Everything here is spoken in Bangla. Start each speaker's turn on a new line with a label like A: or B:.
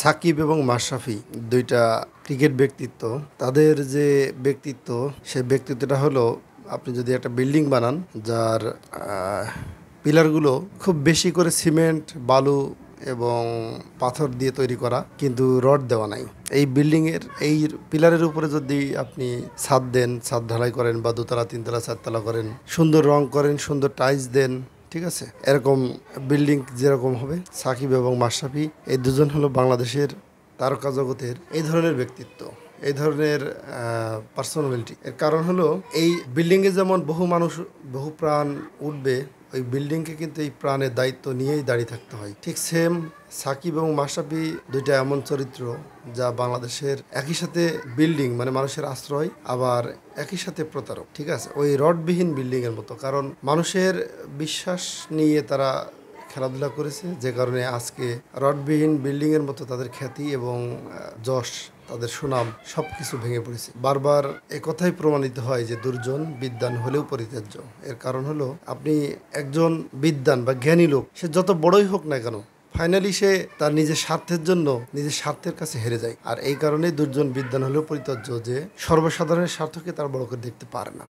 A: সাকিব এবং মাশরাফি দুইটা ক্রিকেট ব্যক্তিত্ব। তাদের যে ব্যক্তিত্ব, সেই ব্যক্তিত্বটা হলো, আপনি যদি একটা বিল্ডিং বানান যার পিলারগুলো খুব বেশি করে সিমেন্ট, বালু এবং পাথর দিয়ে তৈরি করা, কিন্তু রড দেওয়া নাই। এই বিল্ডিংয়ের এই পিলারের উপরে যদি আপনি ছাদ দেন, ছাদ ঢালাই করেন বা দোতলা, তিনতলা, চারতলা করেন, সুন্দর রং করেন, সুন্দর টাইলস দেন, ঠিক আছে, এরকম বিল্ডিং যেরকম হবে। সাকিব এবং মাশরাফি এই দুজন হলো বাংলাদেশের তারকা জগতের এই ধরনের ব্যক্তিত্ব, এই ধরনের পার্সোনালিটি। এর কারণ হলো, এই বিল্ডিংয়ে যেমন বহু মানুষ, বহু প্রাণ উঠবে, ওই বিল্ডিংকে কিন্তু এই প্রাণের দায়িত্ব নিয়েই দাঁড়িয়ে থাকতে হয়। ঠিক সেম সাকিব এবং মাশরাফি দুইটা এমন চরিত্র যা বাংলাদেশের একই সাথে বিল্ডিং মানে মানুষের আশ্রয়, আবার একই সাথে প্রতারক। ঠিক আছে, ওই রডবিহীন বিল্ডিংয়ের মতো। কারণ মানুষের বিশ্বাস নিয়ে তারা খেলাধুলা করেছে, যে কারণে আজকে রডবিহীন বিল্ডিংয়ের মতো তাদের খ্যাতি এবং যশ, তাদের সুনাম সবকিছু ভেঙে পড়েছে। বারবার একথাই প্রমাণিত হয় যে দুর্জন বিদ্বান হলেও পরিত্যাজ্য। এর কারণ হলো, আপনি একজন বিদ্বান বা জ্ঞানী লোক, সে যত বড়ই হোক না কেন, ফাইনালি সে তার নিজের স্বার্থের জন্য নিজের স্বার্থের কাছে হেরে যায়। আর এই কারণে দুর্জন বিদ্বান হলেও পরিত্যাজ্য, যে সর্বসাধারণের স্বার্থকে তার বড় করে দেখতে পারে না।